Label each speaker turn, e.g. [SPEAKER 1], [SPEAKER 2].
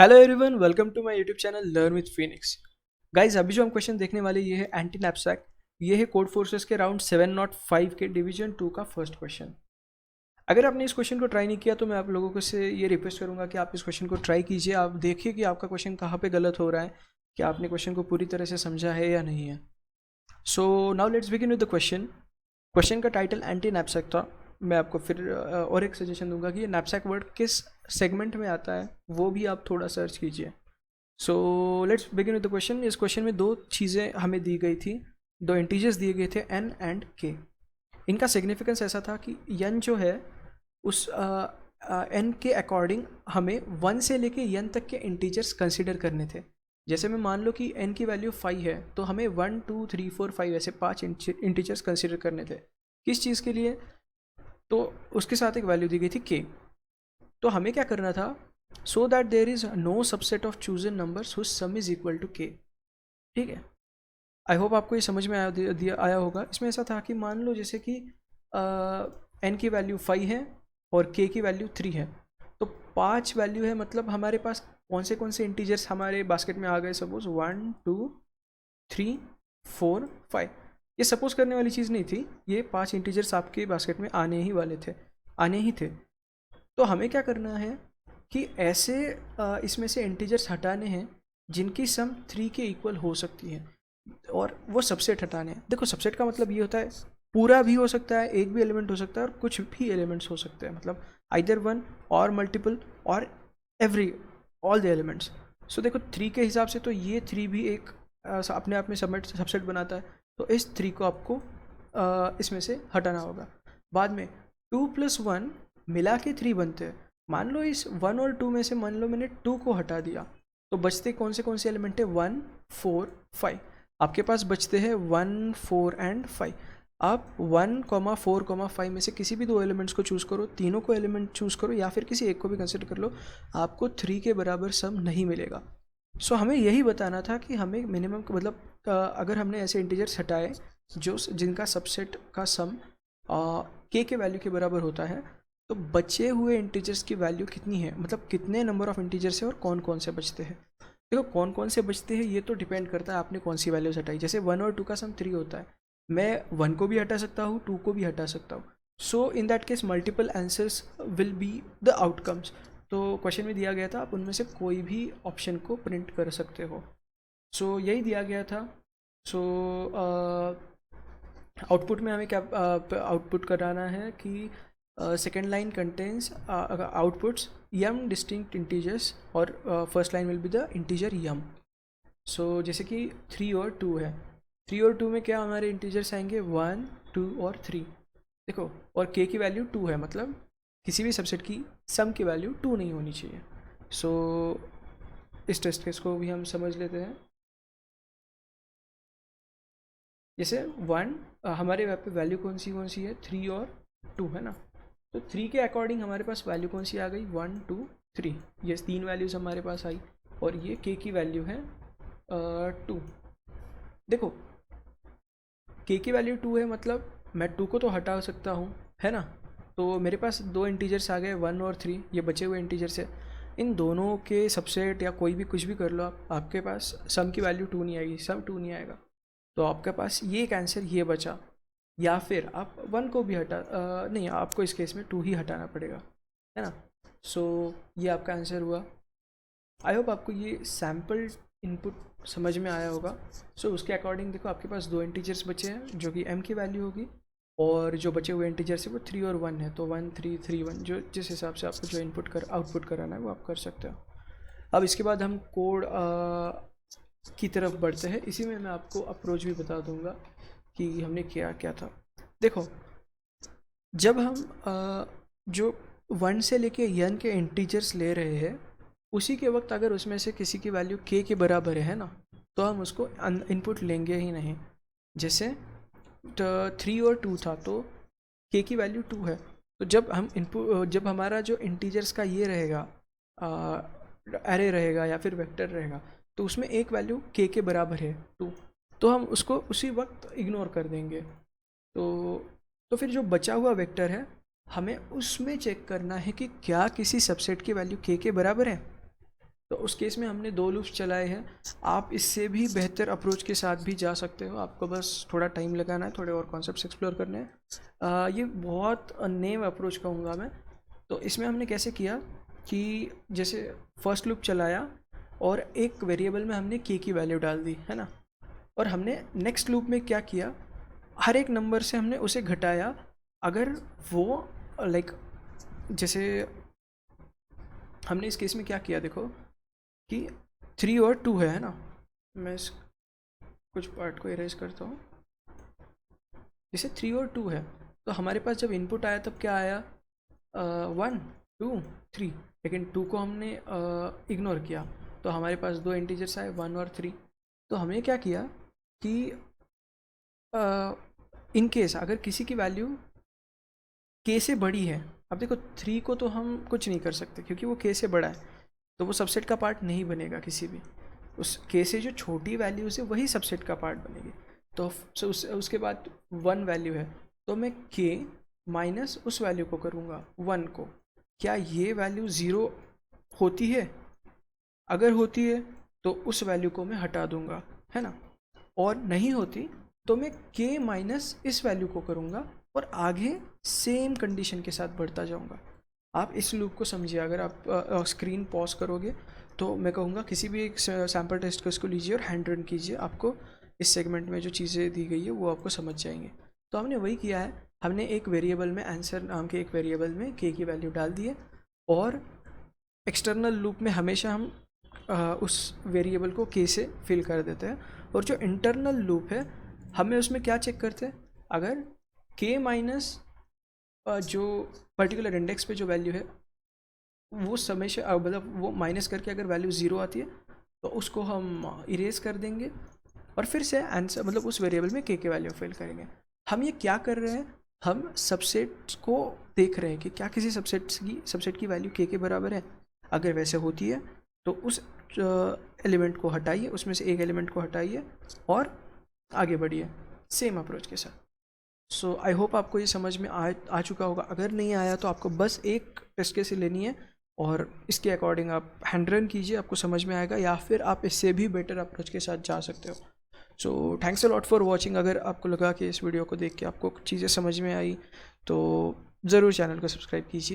[SPEAKER 1] Hello everyone, welcome to my YouTube channel learn with Phoenix. Guys, अभी जो हम question देखने वाले ये है एंटी नैपसैक। ये है कोड फोर्सेस के राउंड 705 के डिवीजन 2 का फर्स्ट क्वेश्चन। अगर आपने इस क्वेश्चन को ट्राई नहीं किया तो मैं आप लोगों को से ये रिक्वेस्ट करूंगा कि आप इस क्वेश्चन को ट्राई कीजिए। आप देखिए कि आपका क्वेश्चन कहाँ पे गलत हो रहा है, कि आपने क्वेश्चन को पूरी तरह से समझा है या नहीं है। So now let's begin with the question. Question का टाइटल एंटी नैपसैक था। मैं आपको फिर और एक सजेशन दूंगा कि ये नैपसैक वर्ड किस सेगमेंट में आता है वो भी आप थोड़ा सर्च कीजिए। So let's begin with the question. इस क्वेश्चन में दो चीज़ें हमें दी गई थी, दो इंटीजर्स दिए गए थे n एंड k। इनका सिग्निफिकेंस ऐसा था कि n जो है उस n के अकॉर्डिंग हमें 1 से लेके n तक के इंटीजर्स कंसिडर करने थे। जैसे मैं मान लो कि n की वैल्यू 5 है तो हमें 1 2 3 4 5 ऐसे 5 इंटीजर्स कंसिडर करने थे। किस चीज़ के लिए? तो उसके साथ एक वैल्यू दी गई थी k। तो हमें क्या करना था? So that there is no subset of chosen numbers whose sum is equal to k। ठीक है, आई होप आपको ये समझ में आया होगा। इसमें ऐसा था कि मान लो जैसे कि n की वैल्यू 5 है और k की वैल्यू 3 है, तो 5 वैल्यू है, मतलब हमारे पास कौन से इंटीजर्स हमारे बास्केट में आ गए। सपोज 1 2 3 4 5। ये सपोज करने वाली चीज़ नहीं थी, ये 5 इंटीजर्स आपके बास्केट में आने ही वाले थे, आने ही थे। तो हमें क्या करना है कि ऐसे इसमें से इंटीजर्स हटाने हैं जिनकी सम 3 के इक्वल हो सकती है, और वो सबसेट हटाने हैं। देखो, सबसेट का मतलब ये होता है पूरा भी हो सकता है, एक भी एलिमेंट हो सकता है, और कुछ भी एलिमेंट्स हो सकते हैं, मतलब आइदर वन और मल्टीपल और एवरी ऑल द एलिमेंट्स। सो देखो, 3 के हिसाब से तो ये 3 भी एक अपने आप में सबसेट बनाता है। तो इस 3 को आपको इसमें से हटाना होगा। बाद में 2 + 1 मिला के 3 बनते हैं। मान लो इस 1 और 2 में से मान लो मैंने 2 को हटा दिया, तो बचते कौन से एलिमेंट है? 1 4 5। आपके पास बचते हैं 1 4 एंड 5। आप 1 4 5 में से किसी भी दो एलिमेंट्स को चूज़ करो, तीनों को एलिमेंट चूज़ करो, या फिर किसी एक को भी कंसिडर कर लो, आपको 3 के बराबर सम नहीं मिलेगा। सो हमें यही बताना था कि हमें मिनिमम मतलब अगर हमने ऐसे इंटीजर्स हटाए जो जिनका सबसेट का सम के वैल्यू के बराबर होता है, तो बचे हुए इंटीजर्स की वैल्यू कितनी है, मतलब कितने नंबर ऑफ इंटीजर्स है और कौन कौन से बचते हैं। देखो, कौन कौन से बचते हैं ये तो डिपेंड करता है आपने कौन सी वैल्यूज हटाई। जैसे 1 और 2 का सम 3 होता है, मैं 1 को भी हटा सकता हूँ, 2 को भी हटा सकता हूँ। So in that case multiple answers will be the outcomes. तो क्वेश्चन में दिया गया था, आप उनमें से कोई भी ऑप्शन को प्रिंट कर सकते हो। सो यही दिया गया था। सो आउटपुट में हमें क्या आउटपुट कराना है कि second line contains outputs M distinct integers, और first line will be the integer M. So जैसे कि 3 और 2 है, 3 और 2 में क्या हमारे इंटीजर्स आएंगे? 1 2 और 3। देखो, और k की वैल्यू 2 है, मतलब किसी भी सबसेट की सम की वैल्यू 2 नहीं होनी चाहिए। सो इस टेस्ट केस को भी हम समझ लेते हैं। जैसे 1 हमारे वहाँ पे वैल्यू कौन सी है? 3 और 2 है ना। तो 3 के अकॉर्डिंग हमारे पास वैल्यू कौन सी आ गई? 1 2 3। ये 3 वैल्यूज़ हमारे पास आई, और ये k की वैल्यू है 2। देखो, k की वैल्यू 2 है, मतलब मैं 2 को तो हटा सकता हूँ, है ना। तो मेरे पास दो इंटीजर्स आ गए 1 और 3, ये बचे हुए इंटीजर्स है। इन दोनों के सबसेट या कोई भी कुछ भी कर लो आप, आपके पास सम की वैल्यू 2 नहीं आएगी, सम 2 नहीं आएगा। तो आपके पास ये एक आंसर ये बचा। या फिर आप 1 को भी नहीं, आपको इस केस में 2 ही हटाना पड़ेगा, है ना। सो ये आपका आंसर हुआ। आई होप आपको ये सैम्पल इनपुट समझ में आया होगा। सो उसके अकॉर्डिंग देखो, आपके पास दो इंटीजर्स बचे हैं जो कि m की वैल्यू होगी, और जो बचे हुए इंटीजर्स है वो 3 और 1 है। तो 1 3 3 1, जो जिस हिसाब से आपको जो आउटपुट कराना है वो आप कर सकते हो। अब इसके बाद हम कोड की तरफ बढ़ते हैं। इसी में मैं आपको अप्रोच भी बता दूंगा कि हमने किया क्या था। देखो, जब हम जो 1 से लेके n के इंटीजर्स ले रहे हैं, उसी के वक्त अगर उसमें से किसी की वैल्यू k के बराबर है ना, तो हम उसको इनपुट लेंगे ही नहीं। जैसे 3 और 2 था, तो k की वैल्यू 2 है, तो जब हमारा जो इंटीजर्स का ये रहेगा, एरे रहेगा या फिर वेक्टर रहेगा, तो उसमें एक वैल्यू k के बराबर है 2, तो हम उसको उसी वक्त इग्नोर कर देंगे। तो फिर जो बचा हुआ वेक्टर है, हमें उसमें चेक करना है कि क्या किसी सबसेट की वैल्यू k के बराबर है। तो उस केस में हमने 2 लूप्स चलाए हैं। आप इससे भी बेहतर अप्रोच के साथ भी जा सकते हो, आपको बस थोड़ा टाइम लगाना है, थोड़े और कॉन्सेप्ट्स एक्सप्लोर करने हैं। ये बहुत नेव अप्रोच कहूँगा मैं। तो इसमें हमने कैसे किया कि जैसे फर्स्ट लूप चलाया और एक वेरिएबल में हमने के की वैल्यू डाल दी, है ना। और हमने नेक्स्ट लूप में क्या किया, हर एक नंबर से हमने उसे घटाया अगर वो लाइक जैसे हमने इस केस में क्या किया देखो कि 3 और 2 है ना। मैं इस कुछ पार्ट को इरेज करता हूँ। जैसे 3 और 2 है तो हमारे पास जब इनपुट आया तब क्या आया, 1 2 3, लेकिन 2 को हमने इग्नोर किया तो हमारे पास 2 इंटीजर्स आए 1 और 3। तो हमने क्या किया कि इन केस अगर किसी की वैल्यू के से बड़ी है, अब देखो 3 को तो हम कुछ नहीं कर सकते क्योंकि वो के से बड़ा है, तो वो सबसेट का पार्ट नहीं बनेगा किसी भी। उस के से जो छोटी वैल्यूज़ है वही सबसेट का पार्ट बनेगी। तो उसके बाद 1 वैल्यू है तो मैं के माइनस उस वैल्यू को करूँगा 1 को, क्या ये वैल्यू 0 होती है? अगर होती है तो उस वैल्यू को मैं हटा दूंगा, है ना। और नहीं होती तो मैं के माइनस इस वैल्यू को करूँगा और आगे सेम कंडीशन के साथ बढ़ता जाऊँगा। आप इस लूप को समझिए। अगर आप स्क्रीन पॉज करोगे तो मैं कहूँगा किसी भी एक सैम्पल टेस्ट को इसको लीजिए और हैंड रन कीजिए, आपको इस सेगमेंट में जो चीज़ें दी गई है वो आपको समझ जाएंगे। तो हमने वही किया है, हमने एक वेरिएबल में आंसर नाम के एक वेरिएबल में के की वैल्यू डाल दी है और एक्सटर्नल लूप में हमेशा हम उस वेरिएबल को के से फिल कर देते हैं। और जो इंटरनल लूप है हमें उसमें क्या चेक करते हैं, अगर के माइनस जो पर्टिकुलर इंडेक्स पे जो वैल्यू है वो समय से मतलब वो माइनस करके अगर वैल्यू 0 आती है तो उसको हम इरेज कर देंगे और फिर से आंसर मतलब उस वेरिएबल में के वैल्यू फिल करेंगे। हम ये क्या कर रहे हैं, हम सबसेट को देख रहे हैं कि क्या किसी सबसेट की वैल्यू के बराबर है। अगर वैसे होती है तो उस एलिमेंट को हटाइए, उसमें से एक एलिमेंट को हटाइए और आगे बढ़िए सेम अप्रोच के साथ। सो आई होप आपको ये समझ में आ चुका होगा। अगर नहीं आया तो आपको बस एक टेस्ट केस लेनी है और इसके अकॉर्डिंग आप हैंड रन कीजिए, आपको समझ में आएगा, या फिर आप इससे भी बेटर अप्रोच के साथ जा सकते हो। So thanks a lot for watching. अगर आपको लगा कि इस वीडियो को देख के आपको चीज़ें समझ में आई तो ज़रूर चैनल को सब्सक्राइब कीजिए।